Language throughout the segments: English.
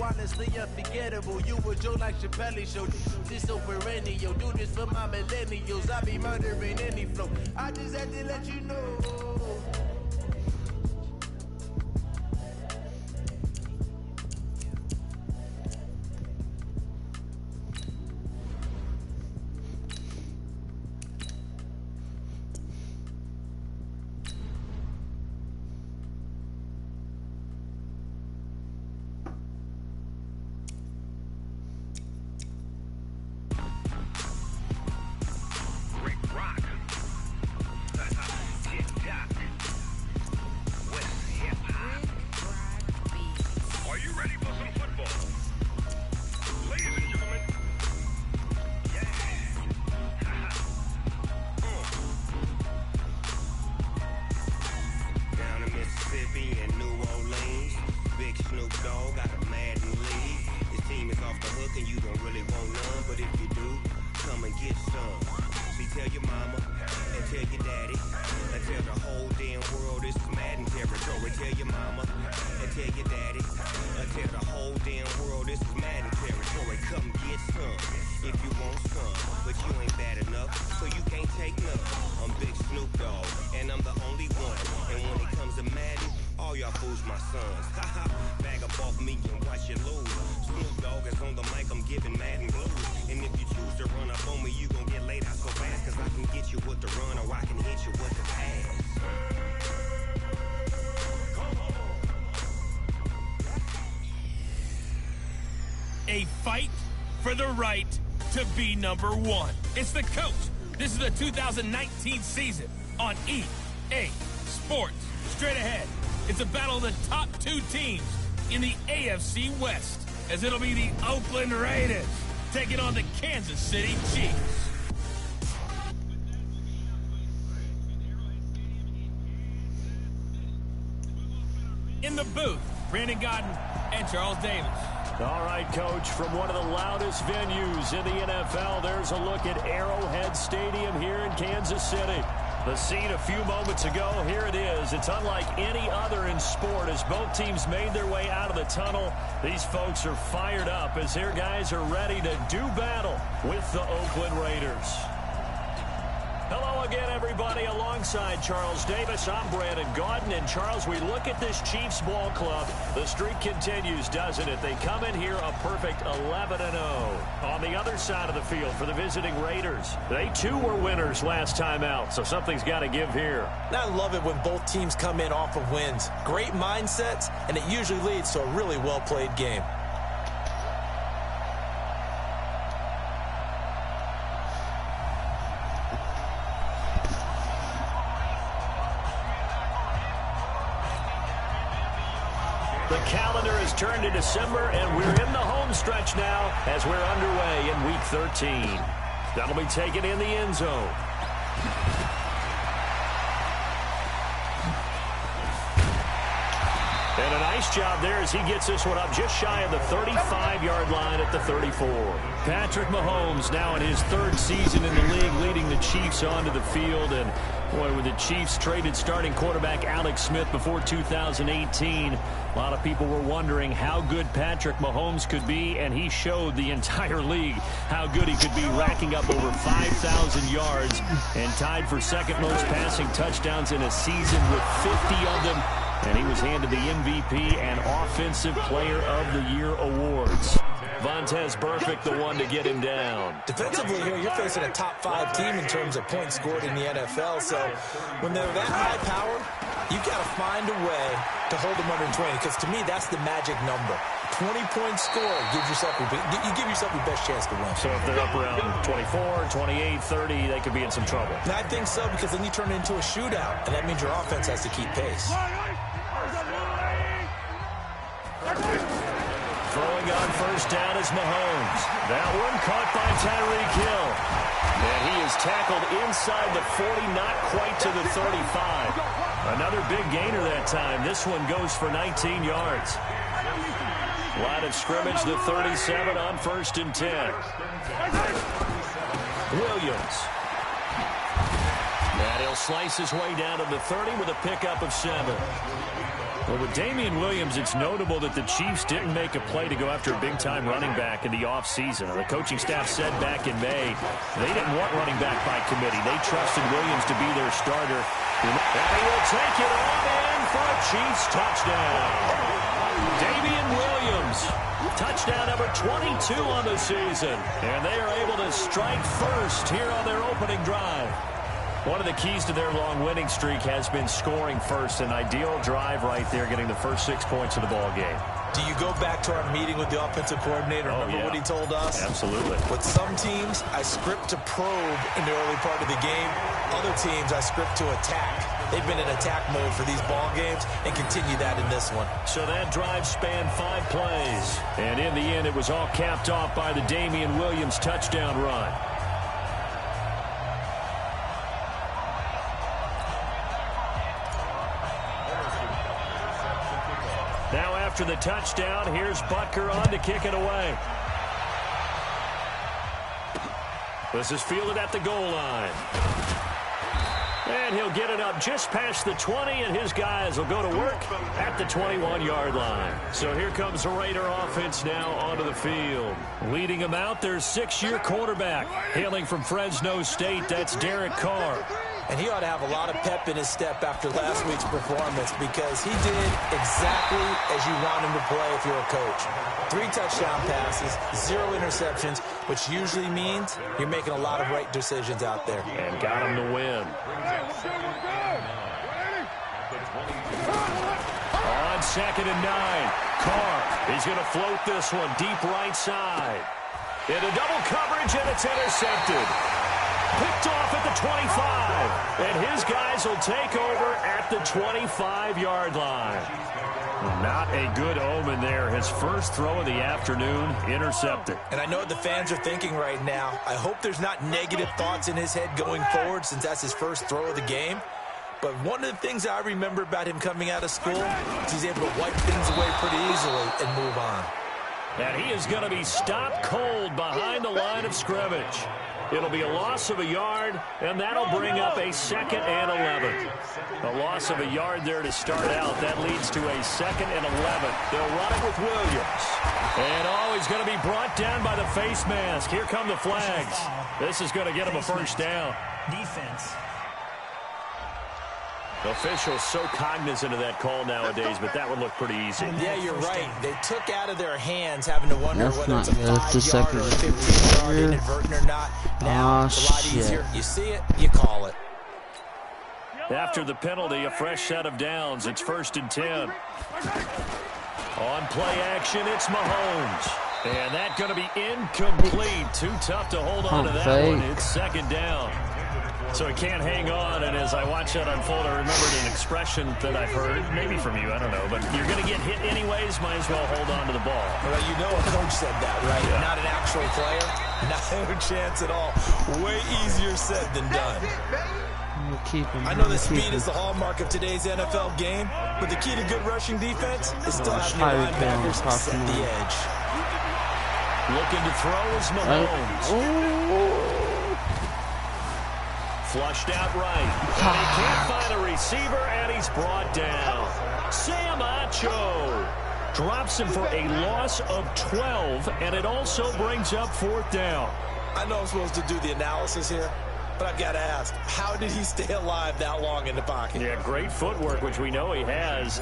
honestly unforgettable. You a Joe like Chappelle show. This so perennial. Do this for my millennials. I be murdering any flow. I just had to let you know. Bag up off me and watch you lose. Snoop Dogg is on the mic, I'm giving Madden blues. And if you choose to run up on me, you gon' get laid out so fast. Cause I can get you with the run or I can hit you with the pass. A fight for the right to be number one. It's the coach. This is the 2019 season on EA Sports. Straight ahead, it's a battle of the top two teams in the AFC West, as it'll be the Oakland Raiders taking on the Kansas City Chiefs. In the booth, Brandon Godden and Charles Davis. All right, Coach, from one of the loudest venues in the NFL, there's a look at Arrowhead Stadium here in Kansas City. The scene a few moments ago, here it is. It's unlike any other in sport as both teams made their way out of the tunnel. These folks are fired up as their guys are ready to do battle with the Oakland Raiders. Hello again, everybody. Alongside Charles Davis, I'm Brandon Gaudin. And, Charles, we look at this Chiefs ball club. The streak continues, doesn't it? They come in here a perfect 11-0. On the other side of the field for the visiting Raiders, they, too, were winners last time out, so something's got to give here. I love it when both teams come in off of wins. Great mindsets, and it usually leads to a really well-played game. The calendar has turned to December, and we're in the home stretch now as we're underway in Week 13. That'll be taken in the end zone. And a nice job there as he gets this one up just shy of the 35-yard line at the 34. Patrick Mahomes now in his third season in the league, leading the Chiefs onto the field. And, boy, when the Chiefs traded starting quarterback Alex Smith before 2018, a lot of people were wondering how good Patrick Mahomes could be, and he showed the entire league how good he could be, racking up over 5,000 yards and tied for second most passing touchdowns in a season with 50 of them. And he was handed the MVP and Offensive Player of the Year awards. Vontaze Burfict, the one to get him down. Defensively here, you're facing a top-5 team in terms of points scored in the NFL. So when they're that high power, you've got to find a way to hold them under 20. Because to me, that's the magic number. 20-point score gives yourself you give yourself your best chance to win. So if they're up around 24, 28, 30, they could be in some trouble. And I think so, because then you turn it into a shootout, and that means your offense has to keep pace. Throwing on first down is Mahomes. That one caught by Tyreek Hill. And he is tackled inside the 40, not quite to the 35. Another big gainer that time. This one goes for 19 yards. Line of scrimmage, the 37 on 1st and 10. Williams. And he'll slice his way down to the 30 with a pickup of 7. Well, with Damian Williams, it's notable that the Chiefs didn't make a play to go after a big-time running back in the offseason. The coaching staff said back in May they didn't want running back by committee. They trusted Williams to be their starter. And he will take it on in for a Chiefs touchdown. Damian Williams, touchdown number 22 on the season. And they are able to strike first here on their opening drive. One of the keys to their long winning streak has been scoring first. An ideal drive right there, getting the first 6 points of the ball game. Do you go back to our meeting with the offensive coordinator? Remember what he told us? Absolutely. With some teams, I script to probe in the early part of the game. Other teams, I script to attack. They've been in attack mode for these ball games and continue that in this one. So that drive spanned 5 plays. And in the end, it was all capped off by the Damian Williams touchdown run. Now after the touchdown, here's Butker on to kick it away. This is fielded at the goal line. And he'll get it up just past the 20, and his guys will go to work at the 21-yard line. So here comes the Raider offense now onto the field. Leading them out, their 6-year quarterback. Hailing from Fresno State, that's Derek Carr. And he ought to have a lot of pep in his step after last week's performance because he did exactly as you want him to play if you're a coach. 3 touchdown passes, 0 interceptions, which usually means you're making a lot of right decisions out there. And got him to win. On 2nd and 9, Carr, he's going to float this one deep right side. Into double coverage, and it's intercepted. Picked off at the 25, and his guys will take over at the 25-yard line. Not a good omen there. His first throw of the afternoon, intercepted. And I know what the fans are thinking right now. I hope there's not negative thoughts in his head going forward since that's his first throw of the game. But one of the things I remember about him coming out of school is he's able to wipe things away pretty easily and move on. And he is going to be stopped cold behind the line of scrimmage. It'll be a loss of a yard, and that'll bring up a 2nd and 11. A loss of a yard there to start out. That leads to a 2nd and 11. They'll run it with Williams. And he's going to be brought down by the face mask. Here come the flags. This is going to get him a first down. Defense. Officials so cognizant of that call nowadays, but that would look pretty easy. Yeah, you're right. They took out of their hands having to wonder whether it's a 5-yard or a 15-yard inadvertent or not. Now it's a lot easier. You see it, you call it. After the penalty, a fresh set of downs. It's 1st and 10. On play action, it's Mahomes. And that's going to be incomplete. Too tough to hold on to that one. It's 2nd down. So he can't hang on, and as I watch that unfold, I remembered an expression that I've heard, maybe from you, I don't know, but you're going to get hit anyways, might as well hold on to the ball. Well, you know a coach said that, right? Yeah. Not an actual player. No chance at all. Way easier said than done. I know that speed is the hallmark of today's NFL game, but the key to good rushing defense is still having your linebackers set the edge. Looking to throw is Mahomes. Flushed out right. And he can't find a receiver, and he's brought down. Sam Acho drops him for a loss of 12, and it also brings up 4th down. I know I'm supposed to do the analysis here, but I've got to ask, how did he stay alive that long in the pocket? Yeah, great footwork, which we know he has.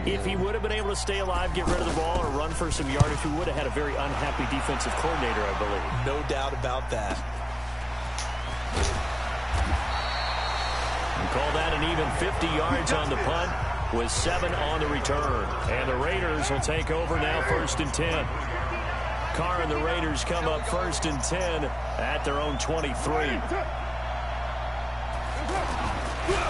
If he would have been able to stay alive, get rid of the ball, or run for some yardage, he would have had a very unhappy defensive coordinator, I believe. No doubt about that. Call that an even 50 yards on the punt with 7 on the return. And the Raiders will take over now 1st and 10. Carr and the Raiders come up 1st and 10 at their own 23.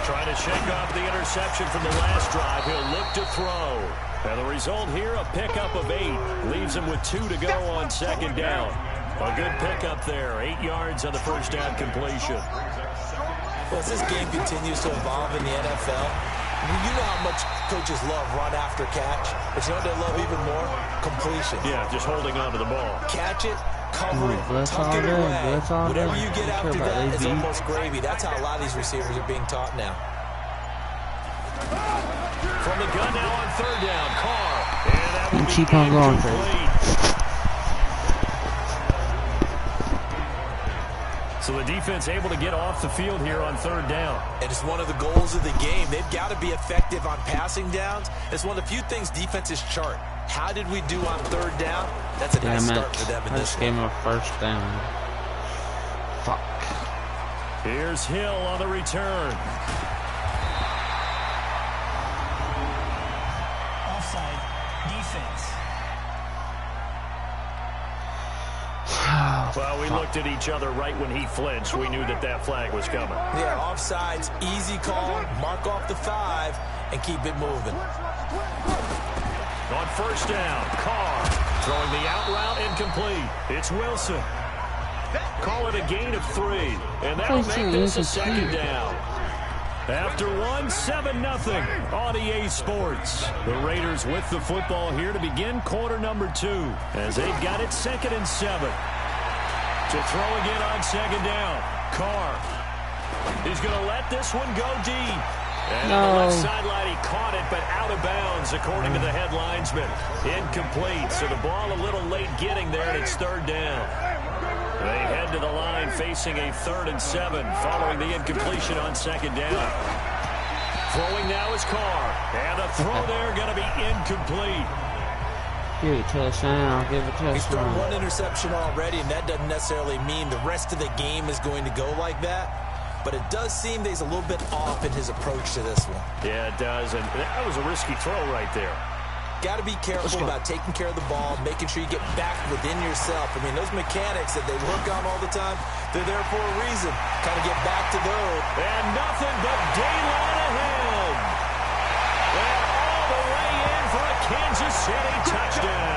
Trying to shake off the interception from the last drive. He'll look to throw. And the result here, a pickup of 8. Leaves him with 2 to go on 2nd down. A good pickup there. 8 yards on the first down completion. Well, as this game continues to evolve in the NFL, you know how much coaches love run after catch. But you know what they love even more? Completion. Yeah, just holding on to the ball. Catch it, cover it, tuck it away. Whatever you get after that is almost gravy. That's how a lot of these receivers are being taught now. From the gun now on third down, Carr. And that will keep on going, So the defense able to get off the field here on third down. And it's one of the goals of the game. They've got to be effective on passing downs. It's one of the few things defenses chart. How did we do on third down? That's a nice start for them in this game. I just gave him a first down. Fuck. Here's Hill on the return. Offside. Defense. Well, we looked at each other right when he flinched. We knew that that flag was coming. Yeah, offsides, easy call, mark off the 5, and keep it moving. On first down, Carr throwing the out route incomplete. It's Wilson. Call it a gain of 3, and that'll make this a second down. After 7-0 on EA Sports. The Raiders with the football here to begin quarter number 2 as they've got it 2nd and 7. To throw again on second down. Carr. He's going to let this one go deep. And on the left sideline, he caught it, but out of bounds, according to the head linesman. Incomplete, so the ball a little late getting there, and it's third down. They head to the line facing a 3rd and 7 following the incompletion on second down. Throwing now is Carr. And the throw there going to be incomplete. Give it to us now. Give it to us. He's thrown 1 interception already, and that doesn't necessarily mean the rest of the game is going to go like that. But it does seem that he's a little bit off in his approach to this one. Yeah, it does. And that was a risky throw right there. Got to be careful about taking care of the ball, making sure you get back within yourself. I mean, those mechanics that they work on all the time, they're there for a reason. Kind of get back to those. And nothing but daylight ahead. And all the way in for a Kansas City touchdown.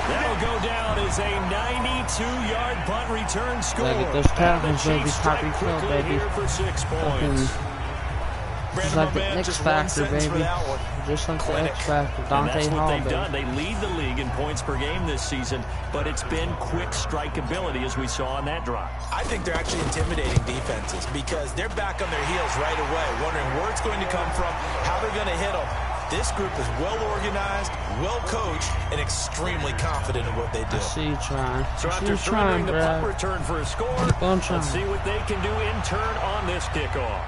That'll go down as a 92-yard punt return score. Get those tackles, baby. Copy kill, baby. For 6 points. Just like the X Factor, baby. Just like the X Factor. Dante Hall, they've baby. done. They lead the league in points per game this season, but it's been quick strike ability as we saw on that drive. I think they're actually intimidating defenses because they're back on their heels right away, wondering where it's going to come from, how they're going to hit them. This group is well organized, well coached, and extremely confident in what they do. I see you trying. So after surrendering the punt return for a score, let's see what they can do in turn on this kickoff.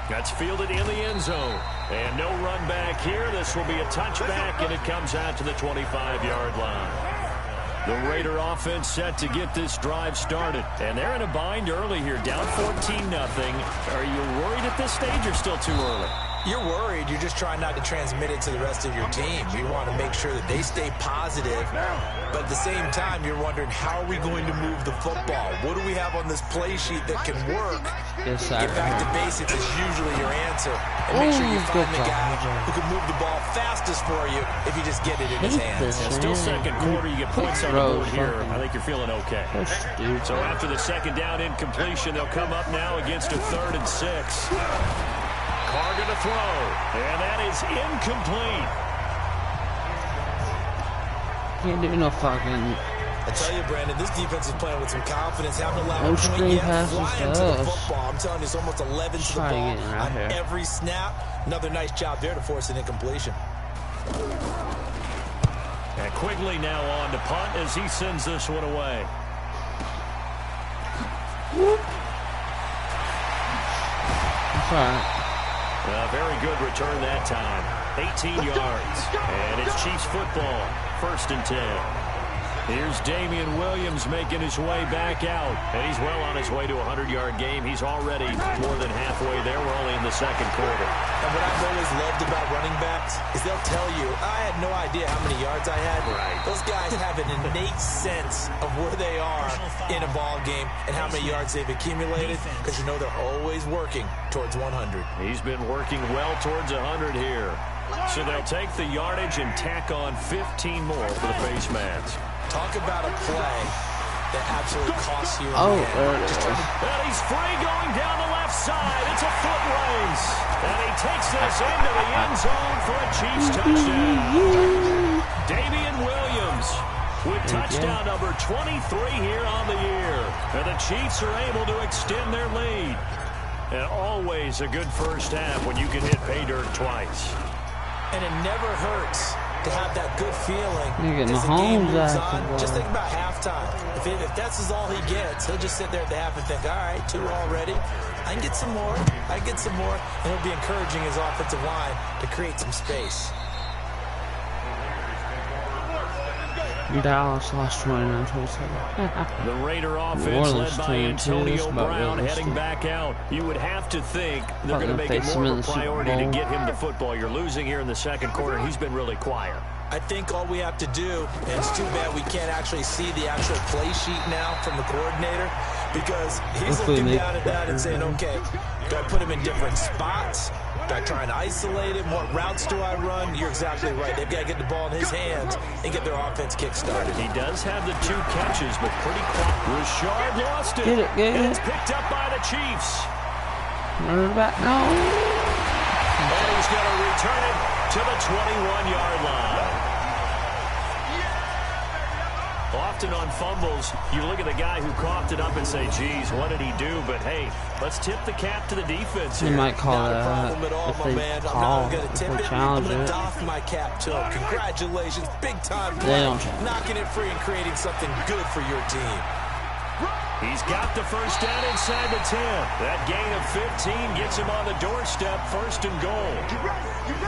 That's fielded in the end zone. And no run back here. This will be a touchback, and it comes out to the 25-yard line. The Raider offense set to get this drive started. And they're in a bind early here, down 14-0. Are you worried at this stage or still too early? You're worried. You're just trying not to transmit it to the rest of your team. You want to make sure that they stay positive. But at the same time, you're wondering, how are we going to move the football? What do we have on this play sheet that can work? Get back to basics is usually your answer. And make sure you find the guy who can move the ball fastest for you if you just get it in his hands. And still second quarter, you get points on the board here. I think you're feeling okay. So after the second down incompletion, they'll come up now against a 3rd and 6. Carr going to throw, and that is incomplete. Can't do no fucking. I tell you, Brandon, this defense is playing with some confidence. Haven't allowed a point yet. Flying to the football. I'm telling you, it's almost 11 to the ball on every snap. Another nice job there to force an incompletion. And Quigley now on to punt as he sends this one away. That's all right. A very good return that time. 18 yards. And it's Chiefs football. 1st and 10. Here's Damian Williams making his way back out. And he's well on his way to a 100-yard game. He's already more than halfway there. We're only in the second quarter. And what I've always loved about running backs is they'll tell you, I had no idea how many yards I had. Right. Those guys have an innate sense of where they are in a ball game and how many yards they've accumulated, because you know they're always working towards 100. He's been working well towards 100 here. So they'll take the yardage and tack on 15 more for the face mask. Talk about a play that absolutely costs you. And he's free going down the left side. It's a foot race. And he takes this into the end zone for a Chiefs touchdown. Damian Williams with touchdown number 23 here on the year. And the Chiefs are able to extend their lead. And always a good first half when you can hit pay dirt twice. And it never hurts to have that good feeling You're getting as the game Mahomes moves active, on. bro. Just think about halftime. If that's all he gets, he'll just sit there at the half and think, all right, 2 already. I can get some more. I can get some more. And he'll be encouraging his offensive line to create some space. Dallas lost 29-27. The Raider offense led by Antonio Brown heading back out. You would have to think they're going to make it more of a priority to get him the football. You're losing here in the second quarter. He's been really quiet. I think all we have to do, and it's too bad we can't actually see the actual play sheet now from the coordinator, because he's looking down at that and saying, okay, do I put him in different spots? Do I try and isolate him? What routes do I run? You're exactly right. They've got to get the ball in his hands and get their offense kick-started. He does have the 2 catches, but pretty quick. Rashard lost it. Get it. And it's picked up by the Chiefs. Run it back. No. And he's going to return it to the 21-yard line. Often on fumbles, you look at the guy who coughed it up and say, geez, what did he do? But, hey, let's tip the cap to the defense here. They might call Not a that problem at all, if my they man. I'm call, not going to if tip they it. I'm challenge going to it. doff my cap to him. Congratulations. Big-time They play. don't challenge. Knocking it free and creating something good for your team. He's got the first down inside the 10. That gain of 15 gets him on the doorstep, 1st and goal.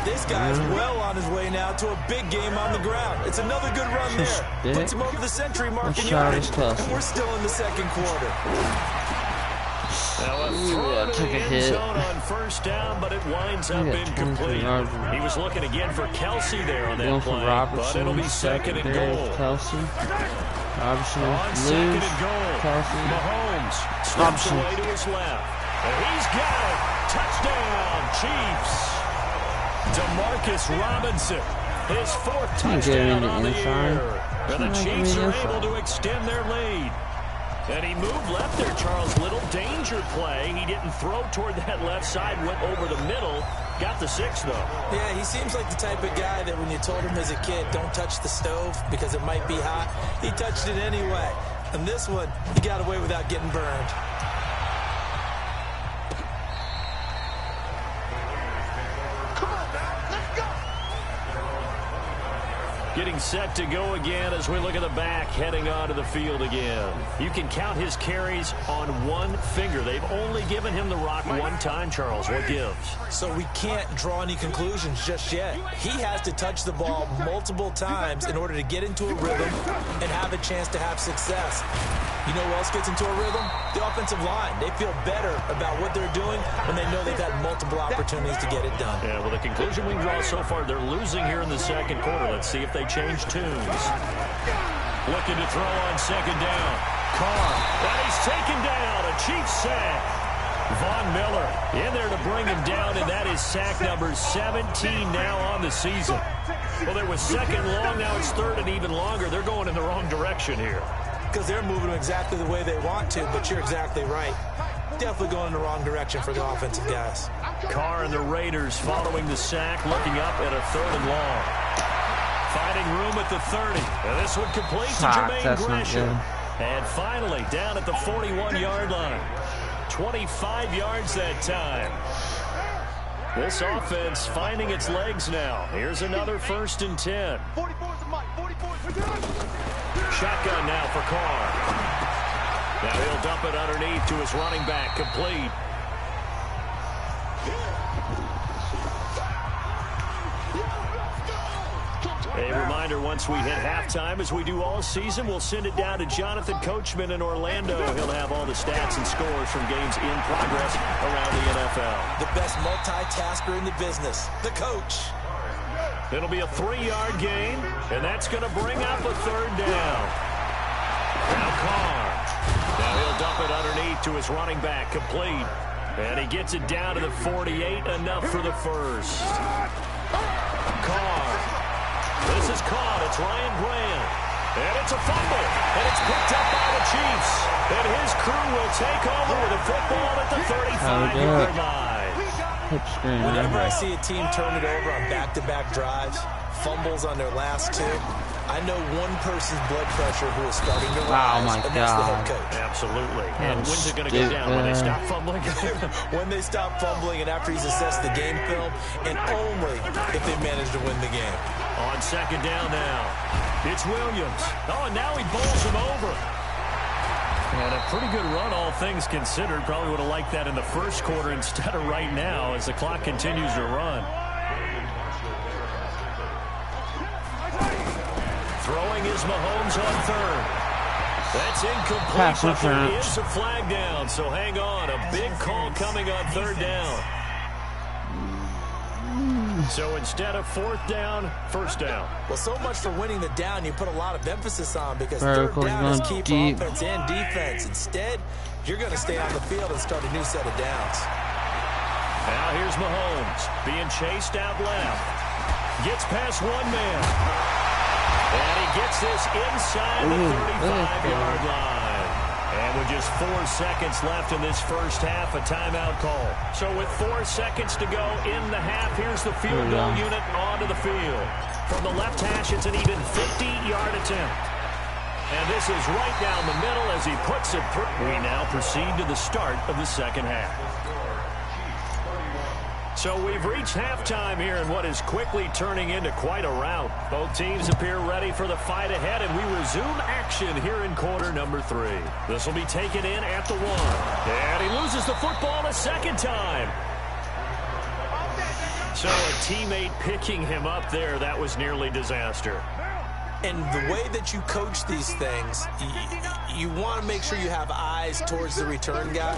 This guy's well on his way now to a big game on the ground. It's another good run there. Puts him over the century mark in yardage, and we're still in the second quarter. Now a throw to took the a end hit. zone on 1st down, but it winds up incomplete. He was looking again for Kelsey there on that play, but it'll be 2nd and goal. Kelsey. Robinson. On 2nd Lose. and goal, Kelsey. Mahomes steps away to his left. And he's got it. Touchdown, Chiefs. Demarcus Robinson, his 4th touchdown on the year. And the Chiefs are able to extend their lead. And he moved left there, Charles. Little danger play. He didn't throw toward that left side, went over the middle. Got the 6, though. Yeah, he seems like the type of guy that when you told him as a kid, don't touch the stove because it might be hot, he touched it anyway. And this one, he got away without getting burned. Getting set to go again as we look at the back, heading onto the field again. You can count his carries on 1 finger. They've only given him the rock 1 time, Charles. What gives? So we can't draw any conclusions just yet. He has to touch the ball multiple times in order to get into a rhythm and have a chance to have success. You know who else gets into a rhythm? The offensive line. They feel better about what they're doing when they know they've had multiple opportunities to get it done. Yeah, well, the conclusion we draw so far, they're losing here in the second quarter. Let's see if they change tunes. Looking to throw on 2nd down. Carr. And he's taken down. A Chiefs sack. Von Miller in there to bring him down, and that is sack number 17 now on the season. Well, there was 2nd long. Now it's 3rd and even longer. They're going in the wrong direction here. Because they're moving them exactly the way they want to, but you're exactly right. Definitely going in the wrong direction for the offensive guys. Carr and the Raiders following the sack, looking up at a 3rd and long. Finding room at the 30. And this one complete to Jermaine Gresham. And finally, down at the 41-yard line. 25 yards that time. This offense finding its legs now. Here's another 1st and 10. Shotgun now for Carr. Now he'll dump it underneath to his running back, complete. A reminder, once we hit halftime, as we do all season, we'll send it down to Jonathan Coachman in Orlando. He'll have all the stats and scores from games in progress around the NFL. The best multitasker in the business, the coach. It'll be a 3-yard gain, and that's going to bring up a 3rd down. Now Carr. Now he'll dump it underneath to his running back, complete. And he gets it down to the 48, enough for the 1st. Carr. This is caught. It's Ryan Grant. And it's a fumble. And it's picked up by the Chiefs. And his crew will take over with a football at the 35-yard line. Whenever I see a team turn it over on back-to-back drives, fumbles on their last 2, I know one person's blood pressure who is starting to Oh rise, my and that's the head God. coach. Absolutely. And when's it going to go down? When they stop fumbling? When they stop fumbling and after he's assessed the game film, and only if they manage to win the game. On second down now, it's Williams. Oh, and now he bowls him over. And a pretty good run, all things considered. Probably would have liked that in the first quarter instead of right now as the clock continues to run. Throwing is Mahomes on third. That's incomplete, but there is a flag down, so hang on. A big call coming on third down. So instead of fourth down, first down. Well, so much for winning the down, you put a lot of emphasis on because Vertical third down is key deep. for offense and defense. Instead, you're going to stay on the field and start a new set of downs. Now here's Mahomes being chased out left. Gets past one man. And he gets this inside the 35-yard line. And with just 4 seconds left in this first half, a timeout call. So with 4 seconds to go in the half, here's the field goal unit onto the field. From the left hash, it's an even 50-yard attempt. And this is right down the middle as he puts it through. We now proceed to the start of the second half. So we've reached halftime here in what is quickly turning into quite a rout. Both teams appear ready for the fight ahead, and we resume action here in quarter number 3. This will be taken in at the 1. And he loses the football a second time. So a teammate picking him up there, that was nearly disaster. And the way that you coach these things, you want to make sure you have eyes towards the return guy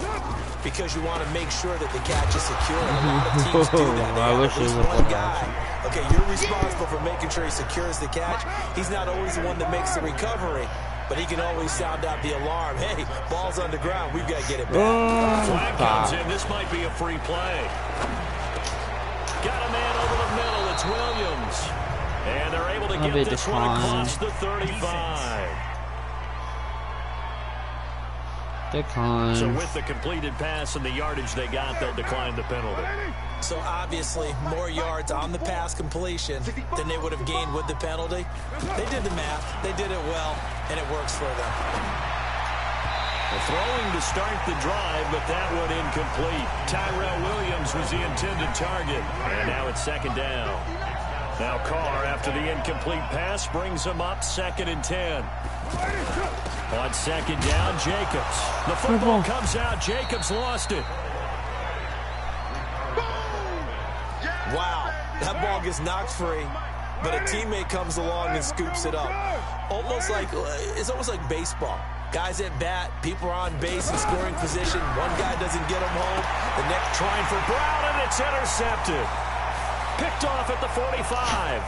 because you want to make sure that the catch is secure. And a lot of teams do that. They have at least one guy. Okay, you're responsible for making sure he secures the catch. He's not always the one that makes the recovery, but he can always sound out the alarm. Hey, ball's on the ground. We've got to get it back. Flag comes in. This might be a free play. Got a man over the middle. It's Williams. And they're able to get this one across the 35. Decline. So with the completed pass and the yardage they got, they'll decline the penalty. So obviously more yards on the pass completion than they would have gained with the penalty. They did the math. They did it well, and it works for them. Throwing to start the drive, but that one incomplete. Tyrell Williams was the intended target. And now it's second down. Now Carr, after the incomplete pass, brings him up 2nd and 10. On second down, Jacobs. The football comes out. Jacobs lost it. Wow, that ball gets knocked free, but a teammate comes along and scoops it up. It's almost like baseball. Guys at bat, people are on base in scoring position. One guy doesn't get him home. The next Trying for Brown, and it's intercepted. Picked off at the 45.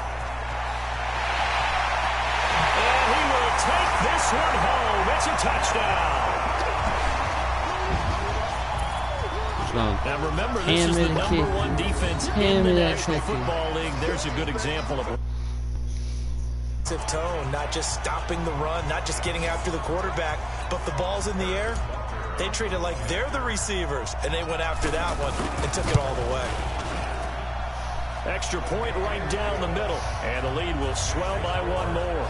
And he will take this one home. It's a touchdown. Now remember, this is the #1 defense in the National Football League. There's a good example of tone, not just stopping the run, not just getting after the quarterback, but the ball's in the air. They treat it like they're the receivers, and they went after that one and took it all the way. extra point right down the middle, and the lead will swell by one more.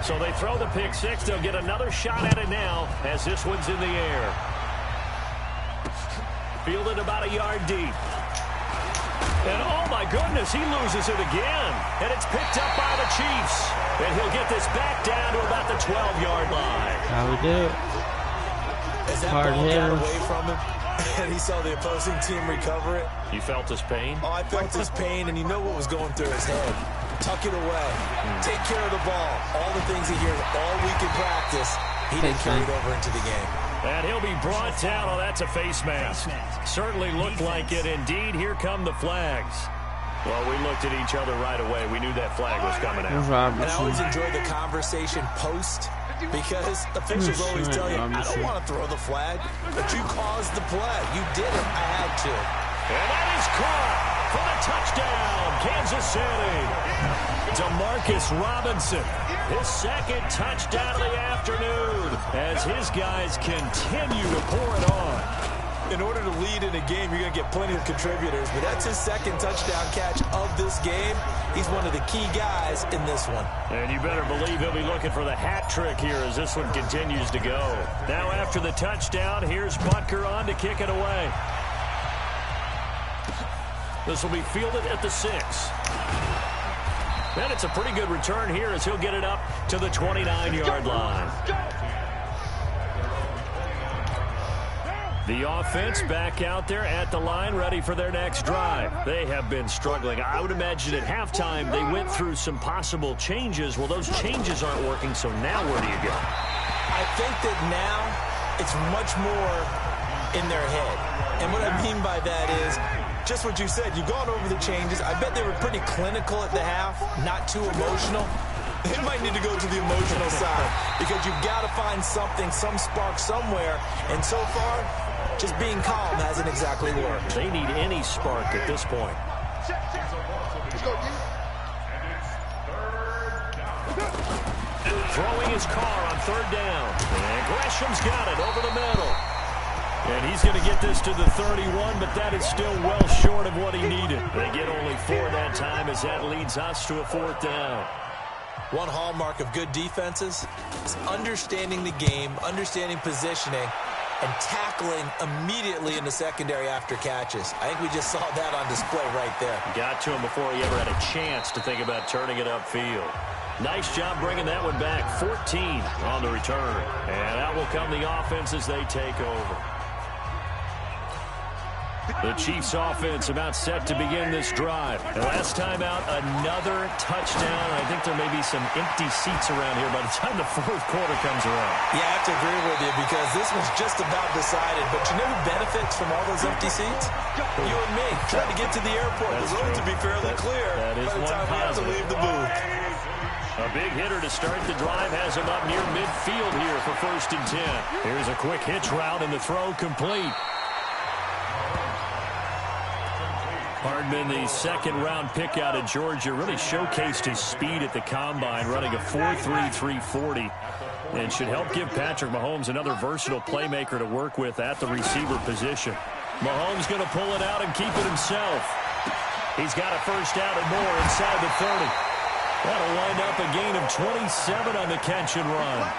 So they throw the pick six. They'll get another shot at it now as this one's in the air. Fielded about a yard deep. And oh my goodness, he loses it again. And it's picked up by the Chiefs. And he'll get this back down to about the 12-yard line. How we do? As that ball got away from him, and he saw the opposing team recover it. You felt his pain? Oh, I felt his pain, and you know what was going through his head. Tuck it away. Take care of the ball. All the things he hears all week in practice, he didn't carry it over into the game. And he'll be brought down. Oh, that's a face mask. Certainly looked like it. Indeed, here come the flags. Well, we looked at each other right away. We knew that flag was coming out. And I always enjoy the conversation post, because officials always tell you, I don't want to throw the flag, but you caused the play. You did it. I had to. And that is caught for the touchdown, Kansas City. Demarcus Robinson, his second touchdown of the afternoon, as his guys continue to pour it on. in order to lead in a game, you're going to get plenty of contributors, but that's his second touchdown catch of this game. He's one of the key guys in this one. And you better believe he'll be looking for the hat trick here as this one continues to go. Now after the touchdown, here's Butker on to kick it away. This will be fielded at the 6. And it's a pretty good return here as he'll get it up to the 29-yard line. The offense back out there at the line, ready for their next drive. They have been struggling. I would imagine at halftime they went through some possible changes. Well, those changes aren't working, so now where do you go? I think that now it's much more in their head. And what I mean by that is just what you said. You've gone over the changes. I bet they were pretty clinical at the half, not too emotional. They might need to go to the emotional side because you've got to find something, some spark somewhere. And so far, just being calm hasn't exactly worked. They need any spark at this point. Throwing his car on 3rd down. And Gresham's got it over the middle. And he's going to get this to the 31, but that is still well short of what he needed. They get only 4 that time as that leads us to a 4th down. One hallmark of good defenses is understanding the game, understanding positioning, and tackling immediately in the secondary after catches. I think we just saw that on display right there. Got to him before he ever had a chance to think about turning it upfield. Nice job bringing that one back. 14 on the return. And out will come the offense as they take over. The Chiefs offense about set to begin this drive. And last time out, another touchdown. I think there may be some empty seats around here by the time the 4th quarter comes around. Yeah, I have to agree with you because this one's just about decided. But you know who benefits from all those empty seats? You and me. Trying to get to the airport. The road to be fairly clear that is by the time we have to leave the booth. A big hitter to start the drive has him up near midfield here for 1st and 10. Here's a quick hitch route and the throw complete. Hardman, the 2nd-round pick out of Georgia, really showcased his speed at the combine, running a 4.3 340, and should help give Patrick Mahomes another versatile playmaker to work with at the receiver position. Mahomes going to pull it out and keep it himself. He's got a 1st down and more inside the 30. That'll wind up a gain of 27 on the catch and run.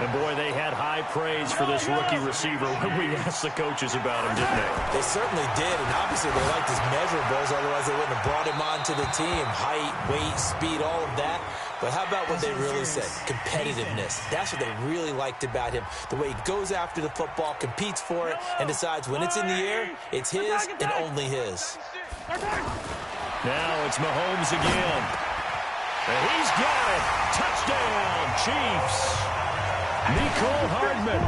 And, boy, they had high praise for this rookie receiver when we asked the coaches about him, didn't they? They certainly did, and obviously they liked his measurables, otherwise they wouldn't have brought him onto the team. Height, weight, speed, all of that. But how about what they really said? Competitiveness. That's what they really liked about him. The way he goes after the football, competes for it, and decides when it's in the air, it's his and only his. Now it's Mahomes again. And he's got it. Touchdown, Chiefs. Mecole Hardman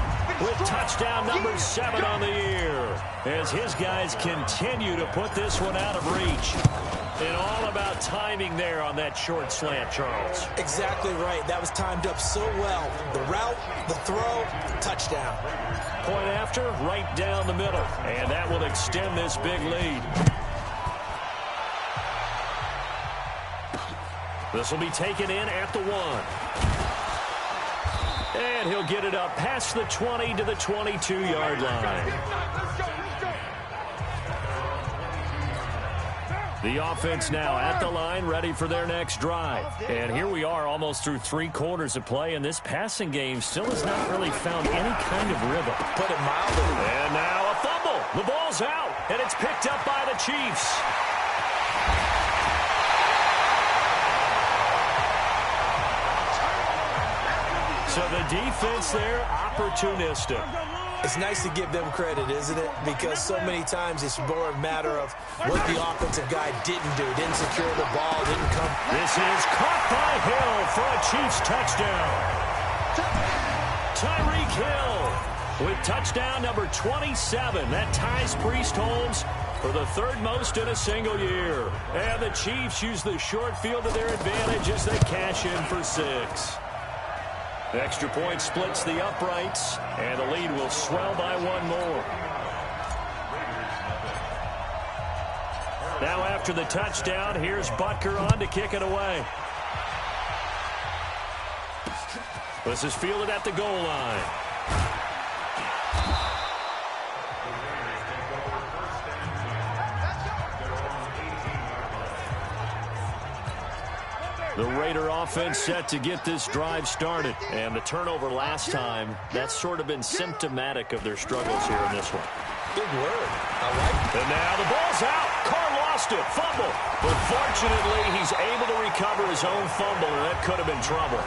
with touchdown number 7 on the year as his guys continue to put this one out of reach. And all about timing there on that short slant, Charles. Exactly right. That was timed up so well. The route, the throw, touchdown. Point after, right down the middle. And that will extend this big lead. This will be taken in at the 1. And he'll get it up past the 20 to the 22-yard line. The offense now at the line, ready for their next drive. And here we are almost through 3 quarters of play, and this passing game still has not really found any kind of rhythm. Put it mildly. And now a fumble. The ball's out, and it's picked up by the Chiefs. So the defense there, opportunistic. It's nice to give them credit, isn't it? Because so many times it's more a matter of what the offensive guy didn't do. Didn't secure the ball, didn't come. This is caught by Hill for a Chiefs touchdown. Tyreek Hill with touchdown number 27. That ties Priest Holmes for the 3rd most in a single year. And the Chiefs use the short field to their advantage as they cash in for 6. The extra point splits the uprights, and the lead will swell by 1 more. Now after the touchdown, here's Butker on to kick it away. This is fielded at the goal line. The Raider offense set to get this drive started. And the turnover last time, that's sort of been symptomatic of their struggles here in this one. Big word. I like it. And now the ball's out. Carr lost it. Fumble. But fortunately, he's able to recover his own fumble, and that could have been trouble.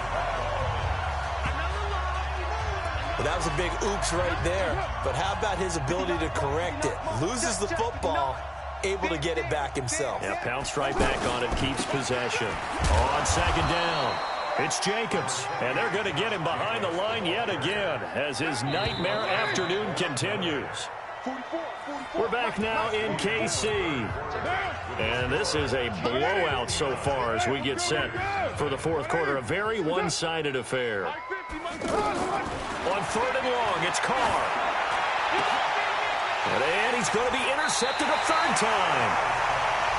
Well, that was a big oops right there. But how about his ability to correct it? Loses the football, able to get it back himself. Yeah, pounced right back on it, keeps possession. On second down, it's Jacobs. And they're going to get him behind the line yet again as his nightmare afternoon continues. We're back now in KC. And this is a blowout so far as we get set for the fourth quarter. A very one-sided affair. On third and long, it's Carr. And he's going to be intercepted a third time.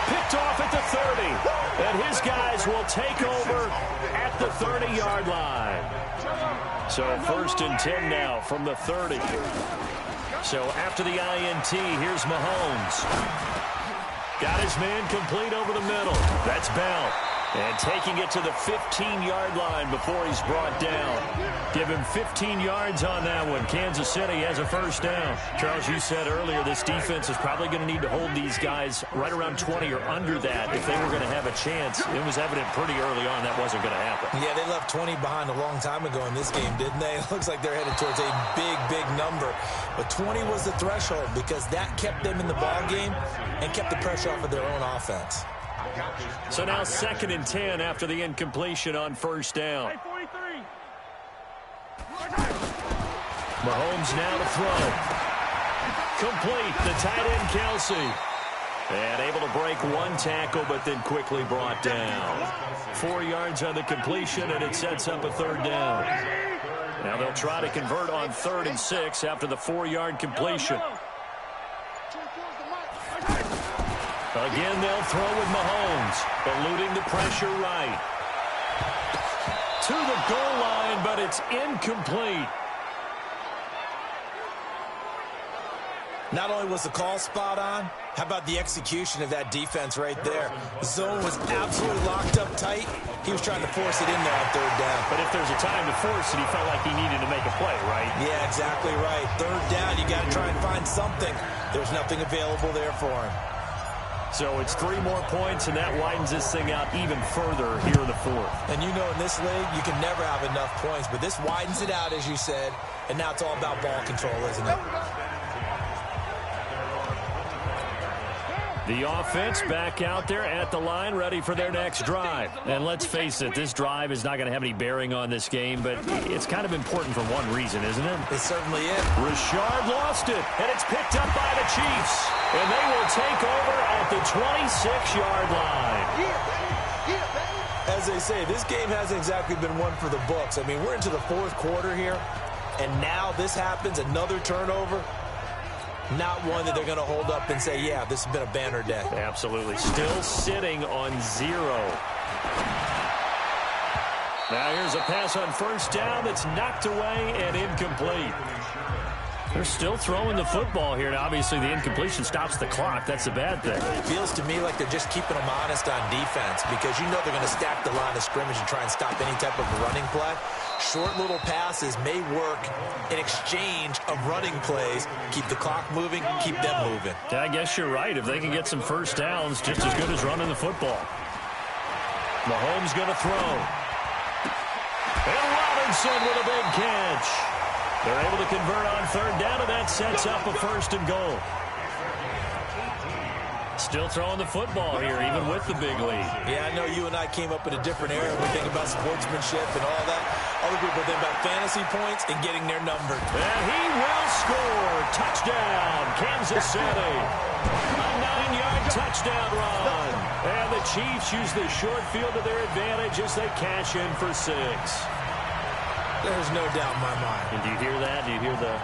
Picked off at the 30. And his guys will take over at the 30-yard line. So first and 10 now from the 30. So after the INT, here's Mahomes. Got his man complete over the middle. That's Bell. And taking it to the 15-yard line before he's brought down. Give him 15 yards on that one. Kansas City has a first down. Charles, you said earlier this defense is probably going to need to hold these guys right around 20 or under that if they were going to have a chance. It was evident pretty early on that wasn't going to happen. Yeah, they left 20 behind a long time ago in this game, didn't they? It looks like they're headed towards a big, big number. But 20 was the threshold because that kept them in the ball game and kept the pressure off of their own offense. So now second and 10 after the incompletion on first down. Mahomes now to throw. Complete. The tight end, Kelsey. And able to break one tackle, but then quickly brought down. 4 yards on the completion, and it sets up a third down. Now they'll try to convert on 3rd and 6 after the 4-yard completion. Again, they'll throw with Mahomes, eluding the pressure right. To the goal line, but it's incomplete. Not only was the call spot on, how about the execution of that defense right there? The zone was absolutely locked up tight. He was trying to force it in there on third down. But if there's a time to force it, he felt like he needed to make a play, right? Yeah, exactly right. Third down, you got to try and find something. There's nothing available there for him. So it's 3 more points, and that widens this thing out even further here in the fourth. And you know in this league, you can never have enough points, but this widens it out, as you said, and now it's all about ball control, isn't it? The offense back out there at the line, ready for their next drive. And let's face it, this drive is not going to have any bearing on this game, but it's kind of important for one reason, isn't it? It certainly is. Richard lost it, and it's picked up by the Chiefs. And they will take over at the 26-yard line. As they say, this game hasn't exactly been one for the books. I mean, we're into the fourth quarter here, and now this happens, another turnover. Not one that they're going to hold up and say, yeah, this has been a banner day. Absolutely. Still sitting on 0. Now here's a pass on first down that's knocked away and incomplete. They're still throwing the football here. Now, obviously, the incompletion stops the clock. That's a bad thing. It feels to me like they're just keeping them honest on defense because you know they're going to stack the line of scrimmage and try and stop any type of running play. Short little passes may work in exchange of running plays. Keep the clock moving, keep them moving. Yeah, I guess you're right. If they can get some first downs, just as good as running the football. Mahomes going to throw. And Robinson with a big catch. They're able to convert on third down, and that sets up a first and goal. Still throwing the football here, even with the big lead. Yeah, I know you and I came up in a different era. We think about sportsmanship and all that. Other people think about fantasy points and getting their number. And he will score. Touchdown, Kansas City. A 9-yard touchdown run. And the Chiefs use the short field to their advantage as they cash in for 6. There's no doubt in my mind. And do you hear that? Do you hear the...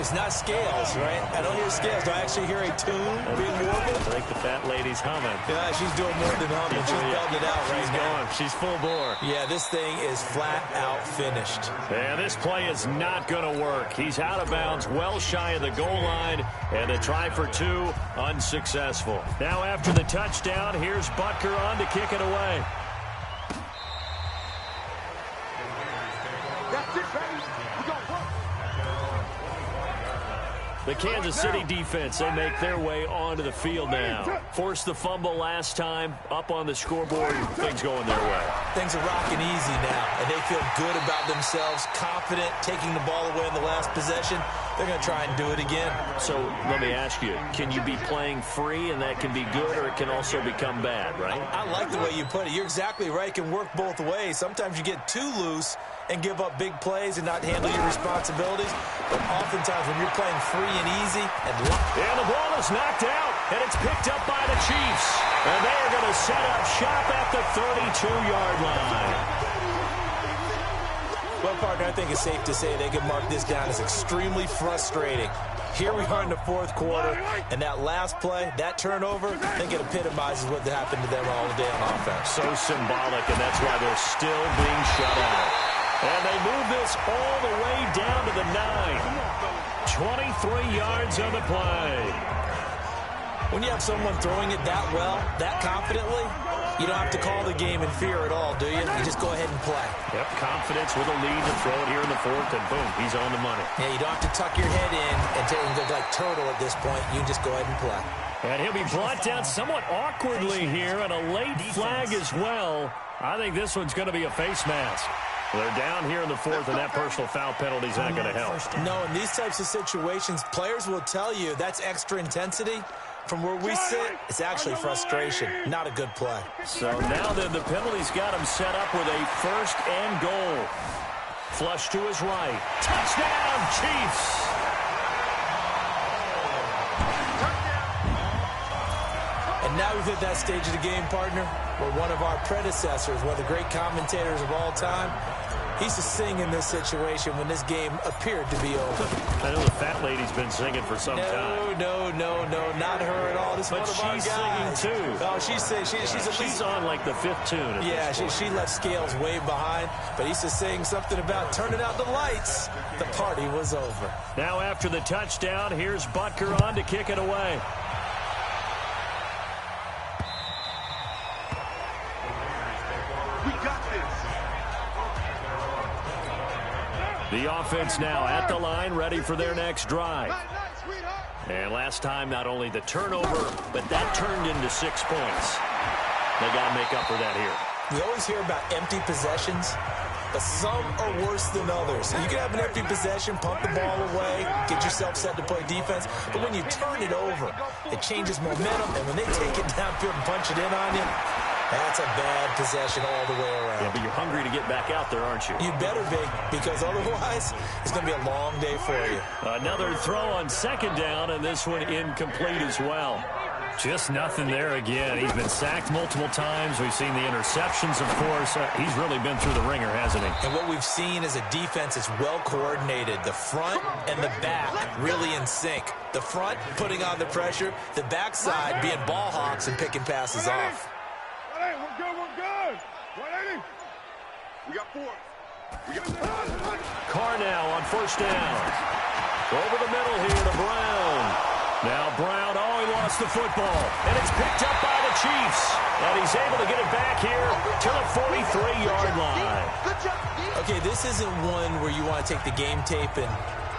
It's not scales, right? I don't hear scales. Do I actually hear a tune being warbled? I think the fat lady's humming. Yeah, she's doing more than humming. She's belting it out right now. She's going. She's full bore. Yeah, this thing is flat out finished. And this play is not going to work. He's out of bounds, well shy of the goal line. And a try for 2, unsuccessful. Now after the touchdown, here's Butker on to kick it away. The Kansas City defense, they make their way onto the field now. Forced the fumble last time, up on the scoreboard, things going their way. Things are rocking easy now, and they feel good about themselves, confident, taking the ball away in the last possession. They're going to try and do it again. So let me ask you, can you be playing free and that can be good, or it can also become bad, right? I like the way you put it. You're exactly right. It can work both ways. Sometimes you get too loose and give up big plays and not handle your responsibilities. But oftentimes when you're playing free and easy and the ball is knocked out, and it's picked up by the Chiefs. And they are going to set up shop at the 32-yard line. Well, partner, I think it's safe to say they can mark this down as extremely frustrating. Here we are in the fourth quarter, and that last play, that turnover, I think it epitomizes what happened to them all day on offense. So symbolic, and that's why they're still being shut out. And they move this all the way down to the 9. 23 yards on the play. When you have someone throwing it that well, that confidently, you don't have to call the game in fear at all, do you? You just go ahead and play. Yep, confidence with a lead to throw it here in the fourth, and boom, he's on the money. Yeah, you don't have to tuck your head in and look like turtle at this point. You just go ahead and play. And he'll be brought down somewhat awkwardly here, and a late flag as well. I think this one's going to be a face mask. They're down here in the fourth, and that personal foul penalty is not going to help. No, in these types of situations, players will tell you that's extra intensity. From where we sit, it's actually frustration. Not a good play. So now then, the penalty's got him set up with a first and goal. Flush to his right. Touchdown, Chiefs! And now we've hit that stage of the game, partner, where one of our predecessors, one of the great commentators of all time, he used to sing in this situation when this game appeared to be over. I know the fat lady's been singing for some time. No, not her at all. This is one of our guys. She's singing, too. Oh, she's She's on, like, the fifth tune. Yeah, she left Scales way behind, but he used to sing something about turning out the lights. The party was over. Now after the touchdown, here's Butker on to kick it away. The offense now at the line, ready for their next drive. And last time, not only the turnover, but that turned into 6 points. They got to make up for that here. We always hear about empty possessions, but some are worse than others. You can have an empty possession, pump the ball away, get yourself set to play defense, but when you turn it over, it changes momentum, and when they take it downfield and punch it in on you, that's a bad possession all the way around. Yeah, but you're hungry to get back out there, aren't you? You better be, because otherwise it's going to be a long day for you. Another throw on second down, and this one incomplete as well. Just nothing there again. He's been sacked multiple times. We've seen the interceptions, of course. He's really been through the ringer, hasn't he? And what we've seen is a defense that's well coordinated. The front and the back really in sync. The front putting on the pressure, the backside being ball hawks and picking passes off. We got 4. Carr now on first down. Over the middle here to Brown. Now Brown, he lost the football. And it's picked up by the Chiefs. And he's able to get it back here to the 43-yard line. Okay, this isn't one where you want to take the game tape and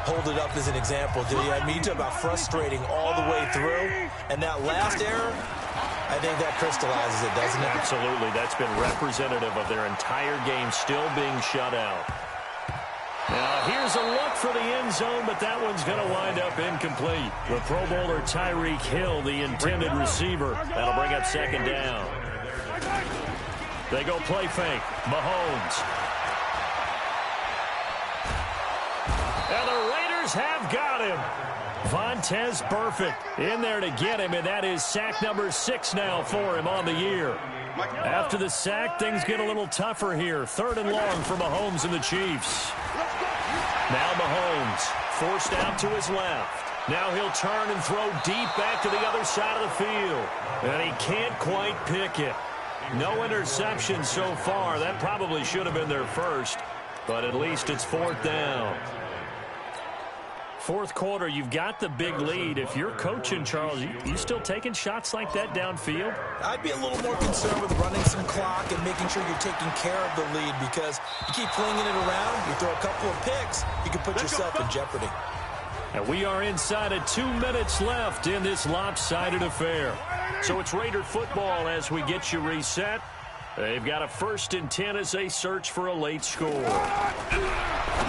hold it up as an example, do you? I mean, you talk about frustrating all the way through. And that last error, I think that crystallizes it, doesn't it? Absolutely. That's been representative of their entire game still being shut out. Now, here's a look for the end zone, but that one's going to wind up incomplete. The Pro Bowler Tyreek Hill, the intended receiver. That'll bring up second down. They go play fake. Mahomes. And the Raiders have got him. Vontaze Burfict in there to get him, and that is sack number 6 now for him on the year. After the sack, things get a little tougher here. 3rd and long for Mahomes and the Chiefs. Now Mahomes forced out to his left. Now he'll turn and throw deep back to the other side of the field. And he can't quite pick it. No interception so far. That probably should have been their first, but at least it's 4th down. fourth quarter, you've got the big lead. If you're coaching, Charles, you still taking shots like that downfield? I'd be a little more concerned with running some clock and making sure you're taking care of the lead, because you keep flinging it around, you throw a couple of picks, you can put yourself in jeopardy. And we are inside of 2 minutes left in this lopsided affair. So it's Raider football as we get you reset. They've got a 1st and 10 as they search for a late score.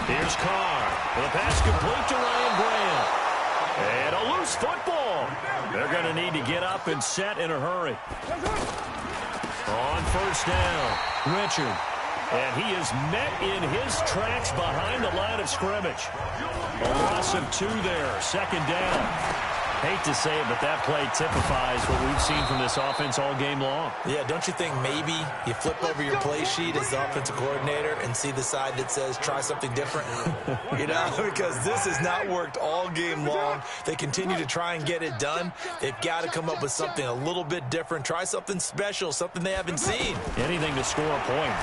Here's Carr. The pass complete to Ryan Graham. And a loose football. They're going to need to get up and set in a hurry. On 1st down, Richard. And he is met in his tracks behind the line of scrimmage. A loss of 2 there, 2nd down. Hate to say it, but that play typifies what we've seen from this offense all game long. Yeah, don't you think maybe you flip over your play sheet as the offensive coordinator and see the side that says try something different? You know, because this has not worked all game long. They continue to try and get it done. They've got to come up with something a little bit different. Try something special, something they haven't seen. Anything to score a point.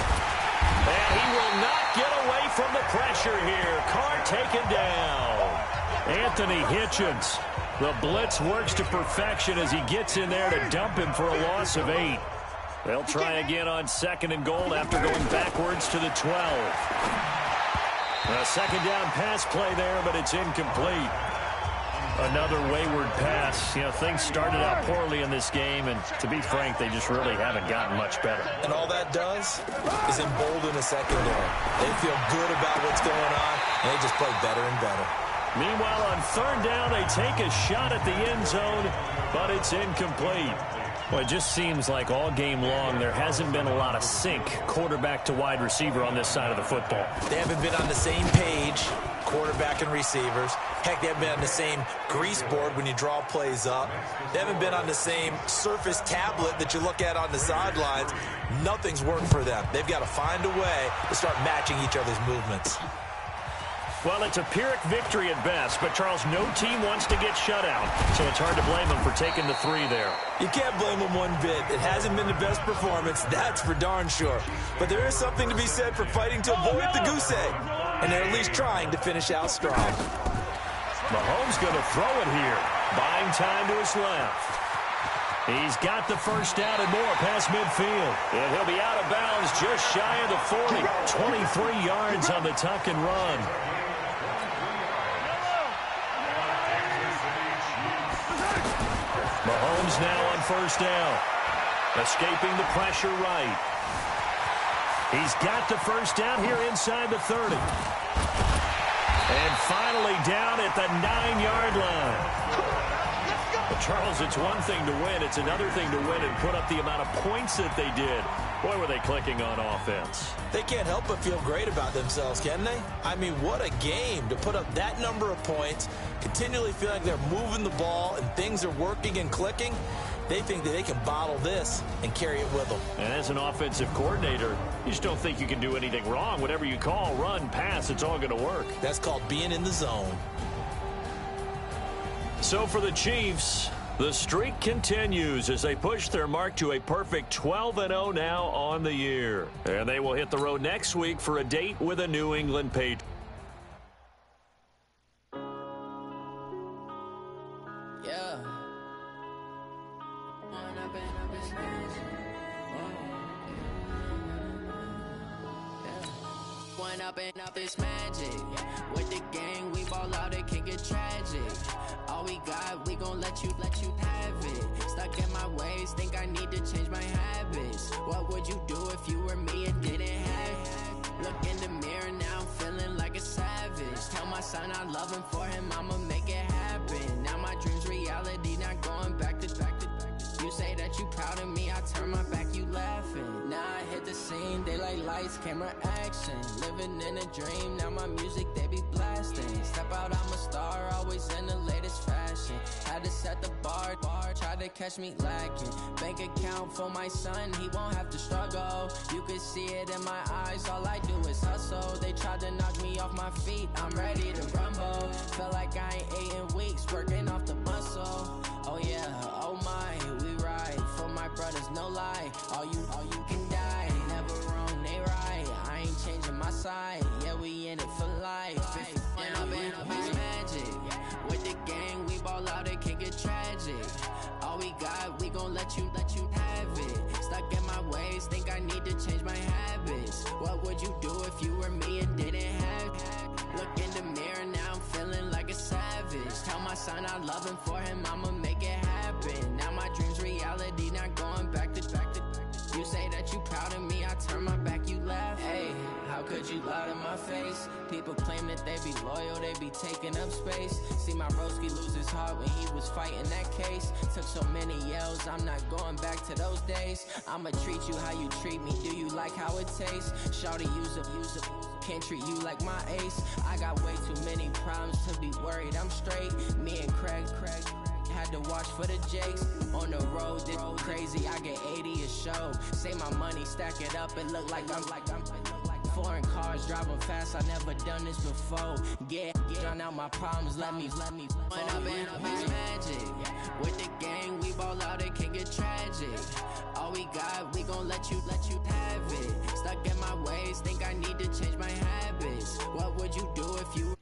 And he will not get away from the pressure here. Carr taken down. Anthony Hitchens. The blitz works to perfection as he gets in there to dump him for a loss of 8. They'll try again on 2nd and goal after going backwards to the 12. A 2nd down pass play there, but it's incomplete. Another wayward pass. You know, things started out poorly in this game, and to be frank, they just really haven't gotten much better. And all that does is embolden a secondary. They feel good about what's going on, and they just play better and better. Meanwhile, on 3rd down, they take a shot at the end zone, but it's incomplete. Well, it just seems like all game long there hasn't been a lot of sync quarterback to wide receiver on this side of the football. They haven't been on the same page, quarterback and receivers. Heck, they haven't been on the same grease board when you draw plays up. They haven't been on the same surface tablet that you look at on the sidelines. Nothing's worked for them. They've got to find a way to start matching each other's movements. Well, it's a Pyrrhic victory at best, but, Charles, no team wants to get shut out, so it's hard to blame them for taking the 3 there. You can't blame them one bit. It hasn't been the best performance, that's for darn sure. But there is something to be said for fighting to avoid the goose egg, and they're at least trying to finish out strong. Mahomes going to throw it here, buying time to his left. He's got the 1st down and more past midfield. And he'll be out of bounds just shy of the 40. 23 yards on the tuck and run. Mahomes now on 1st down. Escaping the pressure right. He's got the 1st down here inside the 30. And finally down at the 9-yard line. Well, Charles, it's one thing to win. It's another thing to win and put up the amount of points that they did. Boy, were they clicking on offense. They can't help but feel great about themselves, can they? I mean, what a game to put up that number of points, continually feel like they're moving the ball and things are working and clicking. They think that they can bottle this and carry it with them. And as an offensive coordinator, you just don't think you can do anything wrong. Whatever you call, run, pass, it's all going to work. That's called being in the zone. So for the Chiefs, the streak continues as they push their mark to a perfect 12-0 now on the year. And they will hit the road next week for a date with a New England Patriots. Up this magic with the gang, we ball out, it can get tragic. All we got, we gon' let you have it. Stuck in my ways, think I need to change my habits. What would you do if you were me and didn't have it? Look in the mirror now, I'm feeling like a savage. Tell my son I love him, for him I'ma make it happen. Now my dreams reality, not going back to. You say that you proud of me, I turn my back, you laughing. Now I hit the scene, they like lights, camera, action. Living in a dream, now my music, they be blasting. Step out, I'm a star, always in the latest fashion. Had to set the bar, try to catch me lacking. Bank account for my son, he won't have to struggle. You can see it in my eyes, all I do is hustle. They tried to knock me off my feet, I'm ready to rumble. Feel like I ain't ate in weeks, working off the muscle. Oh yeah, oh my, we ride for my brothers, no lie. All you can die, never wrong, they right. I ain't changing my side, yeah, we in it for life. When I've been up, it's magic. let you have it. Stuck in my ways, think I need to change my habits. What would you do if you were me and didn't have it? Look in the mirror, now I'm feeling like a savage. Tell my son I love him, for him I'ma make it happen. Now my dream's reality, not going back to. You say that you proud of me, I turn my back, you laugh. Hey, how could you lie to my face? People claim that they be loyal, they be taking up space. See my broski lose his heart when he was fighting that case. Took so many yells, I'm not going back to those days. I'ma treat you how you treat me, do you like how it tastes? Shawty, use up, can't treat you like my ace. I got way too many problems to be worried, I'm straight. Me and Craig had to watch for the Jakes. On the road, this crazy, I get 80 a show. Say my money, stack it up, it look like I'm foreign cars, driving fast, I never done this before. Drown out my problems, let me When up in magic, with the gang, we ball out, it can get tragic. All we got, we gon' let you have it. Stuck in my ways, think I need to change my habits. What would you do if you